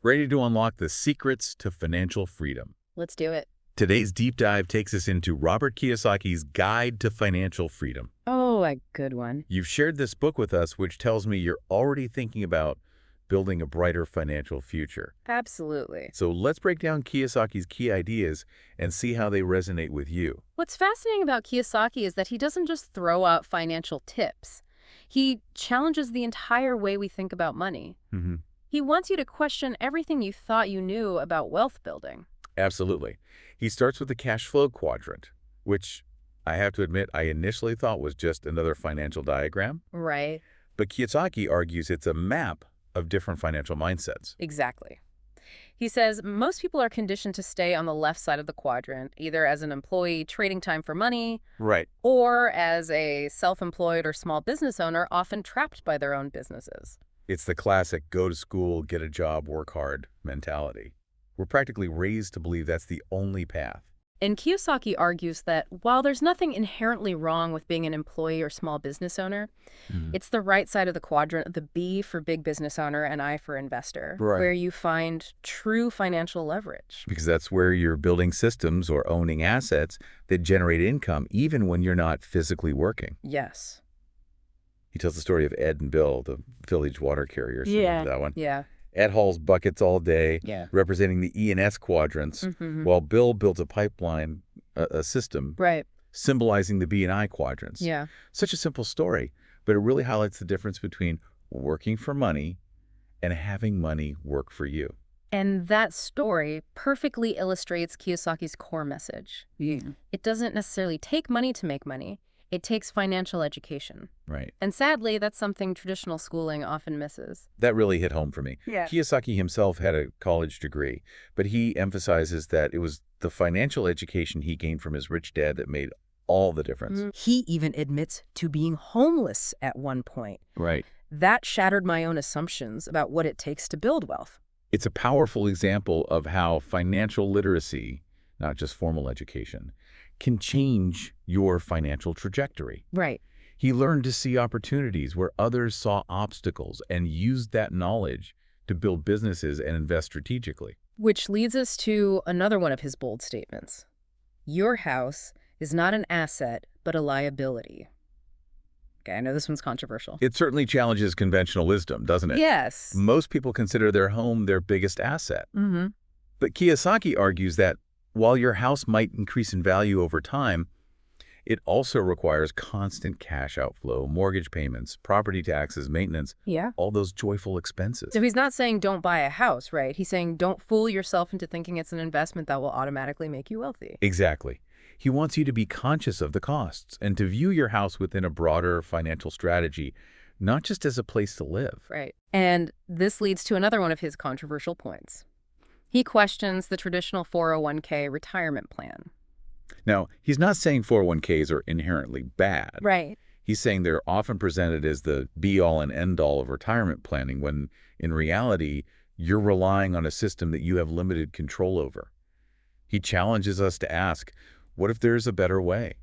Ready to unlock the secrets to financial freedom. Let's do it. Today's deep dive takes us into Robert Kiyosaki's Guide to Financial Freedom. Oh, a good one. You've shared this book with us, which tells me you're already thinking about building a brighter financial future. Absolutely. So let's break down Kiyosaki's key ideas and see how they resonate with you. What's fascinating about Kiyosaki is that he doesn't just throw out financial tips. He challenges the entire way we think about money. He wants you to question everything you thought you knew about wealth building. Absolutely. He starts with the Cashflow Quadrant, which I have to admit I initially thought was just another financial diagram. Right. But Kiyosaki argues it's a map of different financial mindsets. Exactly. He says most people are conditioned to stay on the left side of the quadrant, either as an employee trading time for money, Right. or as a self-employed or small business owner often trapped by their own businesses. It's the classic go to school, get a job, work hard mentality. We're practically raised to believe that's the only path. And Kiyosaki argues that while there's nothing inherently wrong with being an employee or small business owner, it's the right side of the quadrant, the B for big business owner and I for investor, where you find true financial leverage. Because that's where you're building systems or owning assets that generate income even when you're not physically working. Yes. He tells the story of Ed and Bill, the village water carriers. Remember that one? Yeah. Ed hauls buckets all day, Yeah. representing the E and S quadrants, while Bill builds a pipeline, a system, Right. symbolizing the B and I quadrants. Yeah. Such a simple story, but it really highlights the difference between working for money and having money work for you. And that story perfectly illustrates Kiyosaki's core message. It doesn't necessarily take money to make money. It takes financial education. Right. And sadly, that's something traditional schooling often misses. That really hit home for me. Yeah. Kiyosaki himself had a college degree, but he emphasizes that it was the financial education he gained from his rich dad that made all the difference. He even admits to being homeless at one point. Right. That shattered my own assumptions about what it takes to build wealth. It's a powerful example of how financial literacy, not just formal education, can change your financial trajectory. Right. He learned to see opportunities where others saw obstacles and used that knowledge to build businesses and invest strategically. Which leads us to another one of his bold statements. Your house is not an asset, but a liability. Okay, I know this one's controversial. It certainly challenges conventional wisdom, doesn't it? Yes. Most people consider their home their biggest asset. But Kiyosaki argues that while your house might increase in value over time, it also requires constant cash outflow, mortgage payments, property taxes, maintenance, all those joyful expenses. So he's not saying don't buy a house, right? He's saying don't fool yourself into thinking it's an investment that will automatically make you wealthy. Exactly. He wants you to be conscious of the costs and to view your house within a broader financial strategy, not just as a place to live. Right. And this leads to another one of his controversial points. He questions the traditional 401k retirement plan. Now, he's not saying 401ks are inherently bad. Right. He's saying they're often presented as the be-all and end-all of retirement planning when, in reality, you're relying on a system that you have limited control over. He challenges us to ask, what if there's a better way?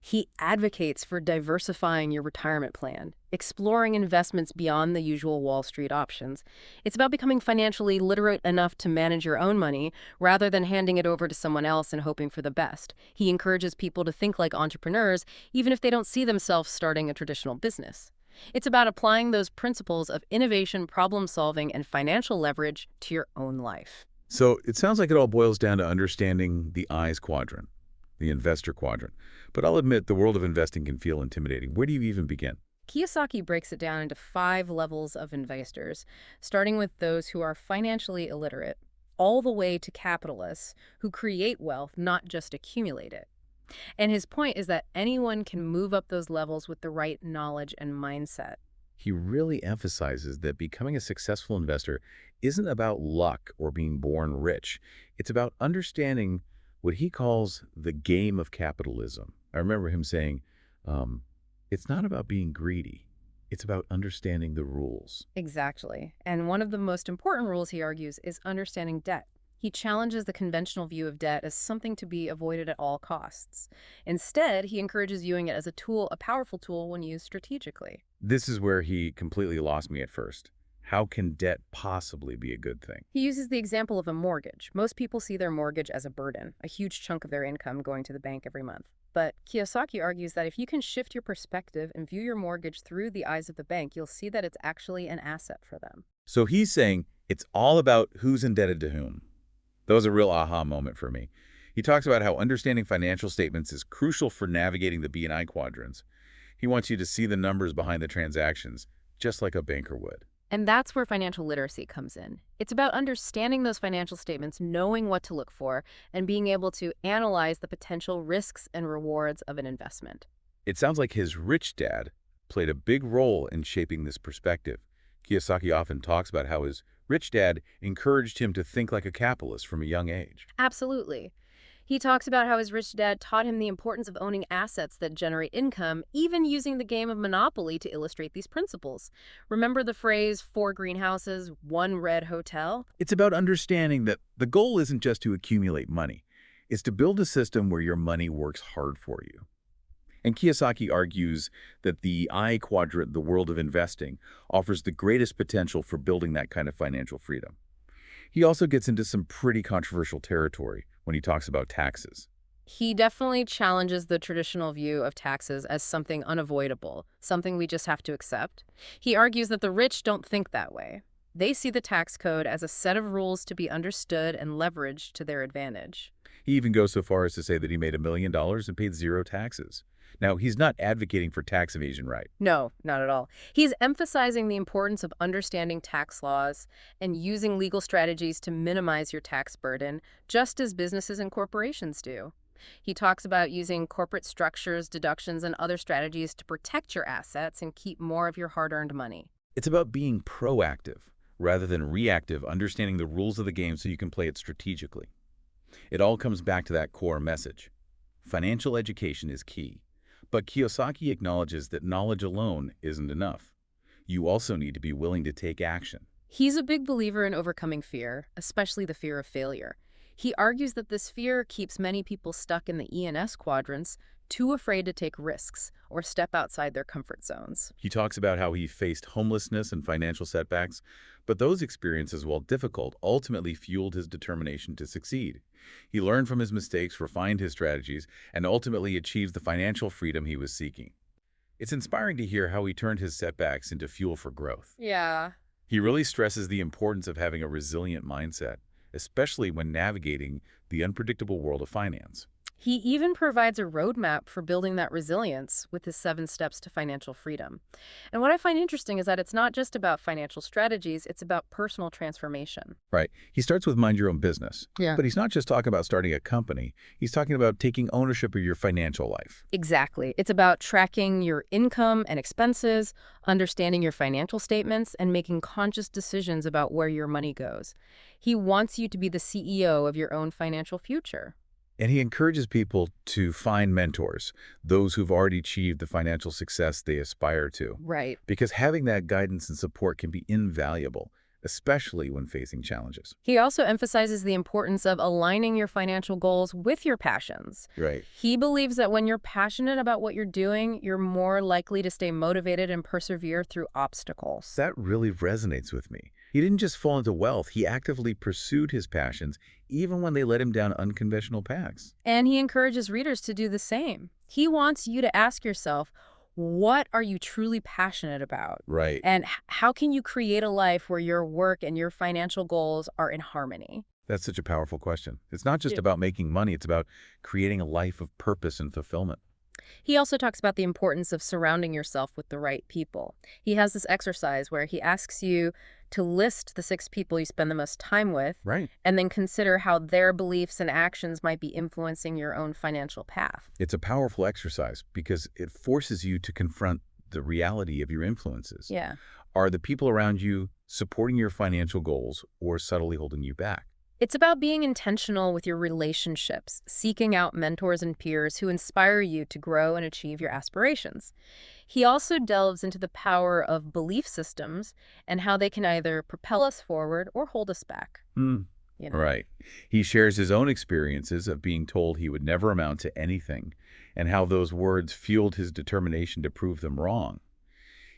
He advocates for diversifying your retirement plan, exploring investments beyond the usual Wall Street options. It's about becoming financially literate enough to manage your own money rather than handing it over to someone else and hoping for the best. He encourages people to think like entrepreneurs, even if they don't see themselves starting a traditional business. It's about applying those principles of innovation, problem solving, and financial leverage to your own life. So it sounds like it all boils down to understanding the I's quadrant, the investor quadrant. But I'll admit the world of investing can feel intimidating. Where do you even begin? Kiyosaki breaks it down into 5 levels of investors, starting with those who are financially illiterate, all the way to capitalists who create wealth, not just accumulate it. And his point is that anyone can move up those levels with the right knowledge and mindset. He really emphasizes that becoming a successful investor isn't about luck or being born rich. It's about understanding what he calls the game of capitalism. I remember him saying, it's not about being greedy. It's about understanding the rules. Exactly. And one of the most important rules, he argues, is understanding debt. He challenges the conventional view of debt as something to be avoided at all costs. Instead, he encourages viewing it as a tool, a powerful tool when used strategically. This is where he completely lost me at first. How can debt possibly be a good thing? He uses the example of a mortgage. Most people see their mortgage as a burden, a huge chunk of their income going to the bank every month. But Kiyosaki argues that if you can shift your perspective and view your mortgage through the eyes of the bank, you'll see that it's actually an asset for them. So he's saying it's all about who's indebted to whom. That was a real aha moment for me. He talks about how understanding financial statements is crucial for navigating the B&I quadrants. He wants you to see the numbers behind the transactions, just like a banker would. And that's where financial literacy comes in. It's about understanding those financial statements, knowing what to look for, and being able to analyze the potential risks and rewards of an investment. It sounds like his rich dad played a big role in shaping this perspective. Kiyosaki often talks about how his rich dad encouraged him to think like a capitalist from a young age. Absolutely. He talks about how his rich dad taught him the importance of owning assets that generate income, even using the game of Monopoly to illustrate these principles. Remember the phrase, 4 greenhouses, 1 red hotel? It's about understanding that the goal isn't just to accumulate money. It's to build a system where your money works hard for you. And Kiyosaki argues that the I quadrant, the world of investing, offers the greatest potential for building that kind of financial freedom. He also gets into some pretty controversial territory when he talks about taxes. He definitely challenges the traditional view of taxes as something unavoidable, something we just have to accept. He argues that the rich don't think that way. They see the tax code as a set of rules to be understood and leveraged to their advantage. He even goes so far as to say that he made $1 million and paid 0 taxes. Now, he's not advocating for tax evasion, right? No, not at all. He's emphasizing the importance of understanding tax laws and using legal strategies to minimize your tax burden, just as businesses and corporations do. He talks about using corporate structures, deductions, and other strategies to protect your assets and keep more of your hard-earned money. It's about being proactive rather than reactive, understanding the rules of the game so you can play it strategically. It all comes back to that core message. Financial education is key. But Kiyosaki acknowledges that knowledge alone isn't enough. You also need to be willing to take action. He's a big believer in overcoming fear, especially the fear of failure. He argues that this fear keeps many people stuck in the E&S quadrants, too afraid to take risks or step outside their comfort zones. He talks about how he faced homelessness and financial setbacks, but those experiences, while difficult, ultimately fueled his determination to succeed. He learned from his mistakes, refined his strategies, and ultimately achieved the financial freedom he was seeking. It's inspiring to hear how he turned his setbacks into fuel for growth. Yeah. He really stresses the importance of having a resilient mindset, especially when navigating the unpredictable world of finance. He even provides a roadmap for building that resilience with his 7 steps to financial freedom. And what I find interesting is that it's not just about financial strategies, it's about personal transformation. Right. He starts with mind your own business. Yeah. But he's not just talking about starting a company. He's talking about taking ownership of your financial life. Exactly. It's about tracking your income and expenses, understanding your financial statements, and making conscious decisions about where your money goes. He wants you to be the CEO of your own financial future. And he encourages people to find mentors, those who've already achieved the financial success they aspire to. Right. Because having that guidance and support can be invaluable, especially when facing challenges. He also emphasizes the importance of aligning your financial goals with your passions. Right. He believes that when you're passionate about what you're doing, you're more likely to stay motivated and persevere through obstacles. That really resonates with me. He didn't just fall into wealth, he actively pursued his passions, even when they led him down unconventional paths. And he encourages readers to do the same. He wants you to ask yourself, what are you truly passionate about? Right. And how can you create a life where your work and your financial goals are in harmony? That's such a powerful question. It's not just about making money, it's about creating a life of purpose and fulfillment. He also talks about the importance of surrounding yourself with the right people. He has this exercise where he asks you to list the 6 people you spend the most time with, Right. and then consider how their beliefs and actions might be influencing your own financial path. It's a powerful exercise because it forces you to confront the reality of your influences. Yeah. Are the people around you supporting your financial goals or subtly holding you back? It's about being intentional with your relationships, seeking out mentors and peers who inspire you to grow and achieve your aspirations. He also delves into the power of belief systems and how they can either propel us forward or hold us back. Right. He shares his own experiences of being told he would never amount to anything and how those words fueled his determination to prove them wrong.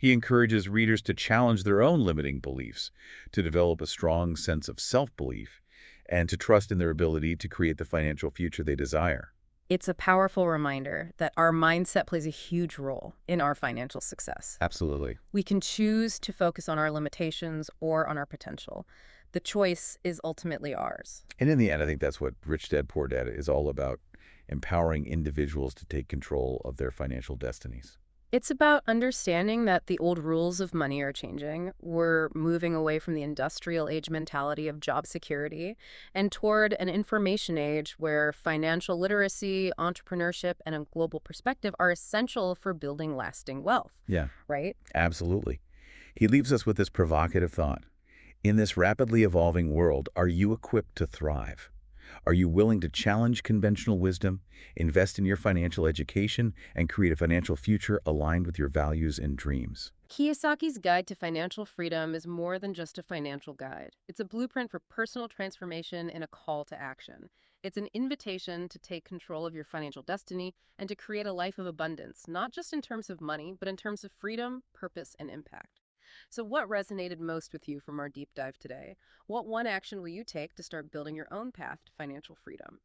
He encourages readers to challenge their own limiting beliefs, to develop a strong sense of self-belief, and to trust in their ability to create the financial future they desire. It's a powerful reminder that our mindset plays a huge role in our financial success. Absolutely. We can choose to focus on our limitations or on our potential. The choice is ultimately ours. And in the end, I think that's what Rich Dad, Poor Dad is all about, empowering individuals to take control of their financial destinies. It's about understanding that the old rules of money are changing. We're moving away from the industrial age mentality of job security and toward an information age where financial literacy, entrepreneurship, and a global perspective are essential for building lasting wealth, Yeah, right? absolutely. He leaves us with this provocative thought. In this rapidly evolving world, are you equipped to thrive? Are you willing to challenge conventional wisdom, invest in your financial education, and create a financial future aligned with your values and dreams? Kiyosaki's Guide to Financial Freedom is more than just a financial guide. It's a blueprint for personal transformation and a call to action. It's an invitation to take control of your financial destiny and to create a life of abundance, not just in terms of money, but in terms of freedom, purpose, and impact. So, what resonated most with you from our deep dive today? What one action will you take to start building your own path to financial freedom?